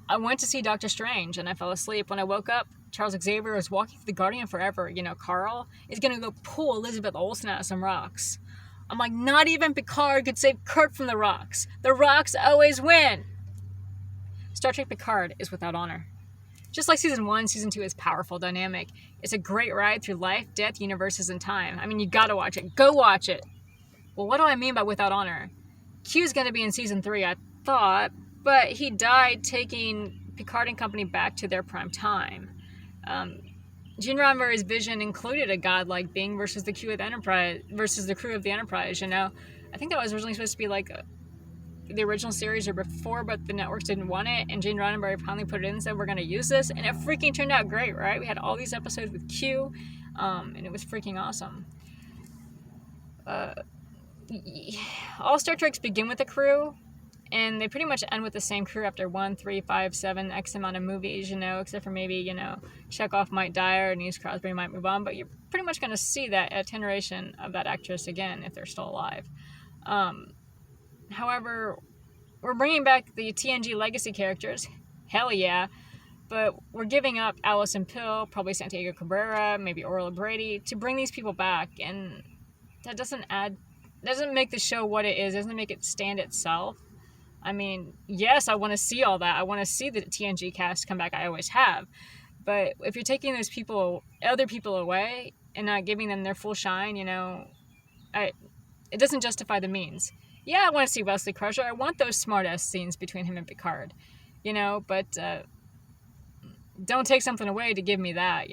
I went to see Doctor Strange and I fell asleep. When I woke up, Charles Xavier was walking through the Guardian Forever. Carl is going to go pull Elizabeth Olsen out of some rocks. I'm like, not even Picard could save Kirk from the rocks. The rocks always win. Star Trek Picard is without honor. Just like season 1, season 2 is powerful, dynamic. It's a great ride through life, death, universes, and time. I mean, you gotta watch it. Go watch it. Well, what do I mean by without honor? Q's gonna be in season 3, I thought, but he died taking Picard and company back to their prime time. Gene Roddenberry's vision included a godlike being versus the crew of the Enterprise. I think that was originally supposed to be like the original series or before, but the networks didn't want it, and Gene Roddenberry finally put it in and said, we're going to use this, and it freaking turned out great, right? We had all these episodes with Q, and it was freaking awesome. All Star Treks begin with a crew, and they pretty much end with the same crew after 1, 3, 5, 7, X amount of movies, except for maybe, Chekhov might die or Denise Crosby might move on, but you're pretty much going to see that iteration of that actress again if they're still alive. However, we're bringing back the TNG legacy characters, hell yeah, but we're giving up Allison Pill, probably Santiago Cabrera, maybe Orla Brady, to bring these people back, and that doesn't make the show what it is, doesn't make it stand itself. I mean, yes, I want to see all that. I want to see the TNG cast come back. I always have. But if you're taking other people away and not giving them their full shine, it doesn't justify the means. Yeah, I want to see Wesley Crusher. I want those smart-ass scenes between him and Picard, but don't take something away to give me that,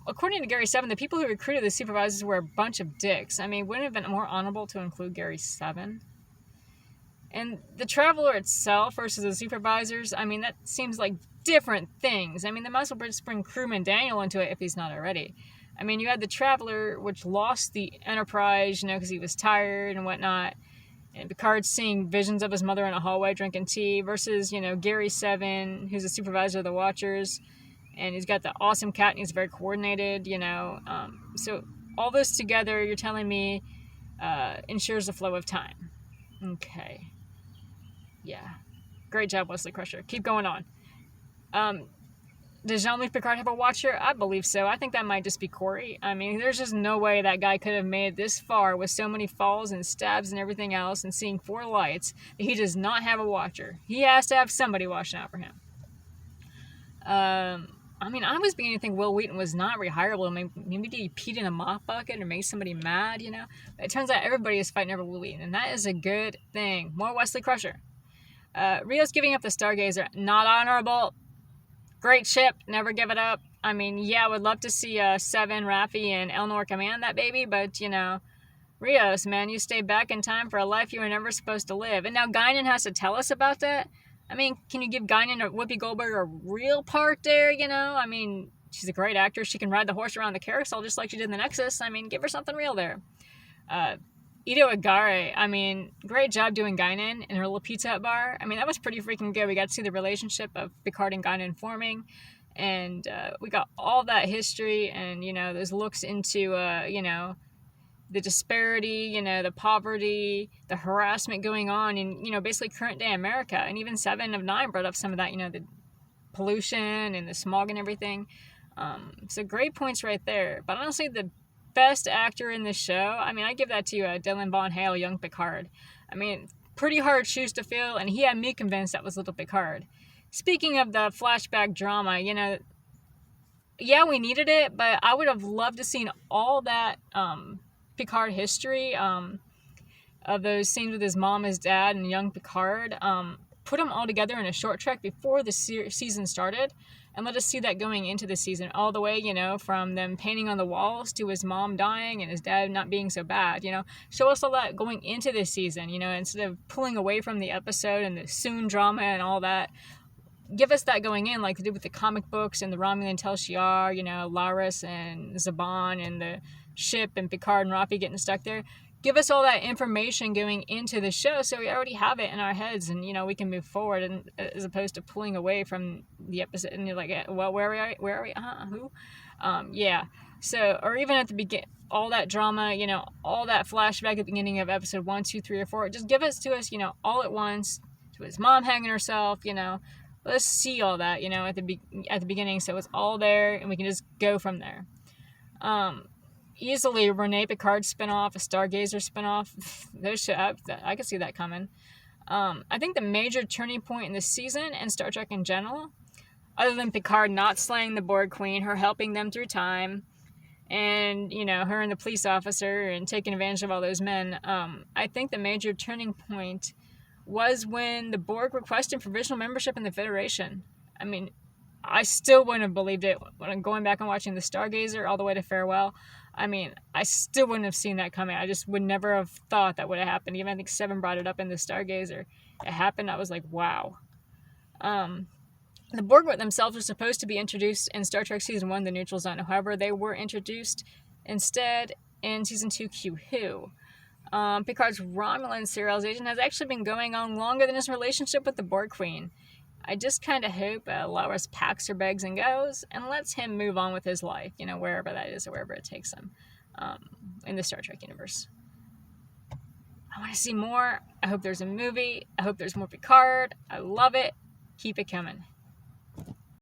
According to Gary 7, the people who recruited the supervisors were a bunch of dicks. I mean, wouldn't it have been more honorable to include Gary 7? And the Traveler itself versus the supervisors, I mean, that seems like different things. I mean, they might as well just bring crewman Daniel into it if he's not already. I mean, you had the Traveler, which lost the Enterprise, because he was tired and whatnot. And Picard seeing visions of his mother in a hallway drinking tea versus, Gary 7, who's a supervisor of the Watchers. And he's got the awesome cat and he's very coordinated, So all this together, you're telling me, ensures the flow of time. Okay. Yeah. Great job, Wesley Crusher. Keep going on. Does Jean-Luc Picard have a watcher? I believe so. I think that might just be Corey. I mean, there's just no way that guy could have made it this far with so many falls and stabs and everything else and seeing 4 lights that he does not have a watcher. He has to have somebody watching out for him. I mean, I was beginning to think Will Wheaton was not rehireable. Maybe he peed in a mop bucket or made somebody mad, But it turns out everybody is fighting over Will Wheaton, and that is a good thing. More Wesley Crusher. Rio's giving up the Stargazer. Not honorable. Great ship. Never give it up. I mean, yeah, I would love to see Seven, Raffi, and Elnor command that baby, but, Rios, man, you stayed back in time for a life you were never supposed to live. And now Guinan has to tell us about that? I mean, can you give Guinan or Whoopi Goldberg a real part there, I mean, she's a great actress. She can ride the horse around the carousel just like she did in the Nexus. I mean, give her something real there. Ito Agare, I mean, great job doing Guinan in her little Pizza Hut bar. I mean, that was pretty freaking good. We got to see the relationship of Picard and Guinan forming. And we got all that history and, those looks into, the disparity, the poverty, the harassment going on in, basically current day America. And even 7 of 9 brought up some of that, the pollution and the smog and everything. So great points right there. But honestly, the best actor in the show, I mean, I give that to Dylan Von Hale, young Picard. I mean, pretty hard shoes to fill, and he had me convinced that was little Picard. Speaking of the flashback drama, yeah, we needed it, but I would have loved to seen all that Picard history of those scenes with his mom, his dad, and young Picard. Put them all together in a short trek before the season started, and let us see that going into the season, all the way, from them painting on the walls to his mom dying and his dad not being so bad, Show us all that going into this season, instead of pulling away from the episode and the soon drama and all that. Give us that going in, like they did with the comic books and the Romulan Tel Shiar, Laris and Zhaban and the ship and Picard and Raffi getting stuck there. Give us all that information going into the show so we already have it in our heads and, we can move forward, and as opposed to pulling away from the episode and you're like, well, where are we? Who? Yeah. So, or even at the beginning, all that drama, all that flashback at the beginning of episode 1, 2, 3, or 4, just give it to us, all at once. to his mom hanging herself, let's see all that, at the beginning, so it's all there and we can just go from there. Easily Renee Picard spinoff, a Stargazer spinoff. I could see that coming. I think the major turning point in this season and Star Trek in general, other than Picard not slaying the Borg Queen, her helping them through time, and her and the police officer and taking advantage of all those men, I think the major turning point was when the Borg requested provisional membership in the Federation. I mean, I still wouldn't have believed it when I'm going back and watching the Stargazer all the way to Farewell. I mean, I still wouldn't have seen that coming. I just would never have thought that would have happened. Even I think Seven brought it up in the Stargazer. It happened. I was like, wow. The Borg themselves were supposed to be introduced in Star Trek Season 1, The Neutral Zone. However, they were introduced instead in Season 2, Q Who. Picard's Romulan serialization has actually been going on longer than his relationship with the Borg Queen. I just kind of hope Lauris packs her bags and goes and lets him move on with his life, wherever that is or wherever it takes him in the Star Trek universe. I want to see more. I hope there's a movie. I hope there's more Picard. I love it. Keep it coming.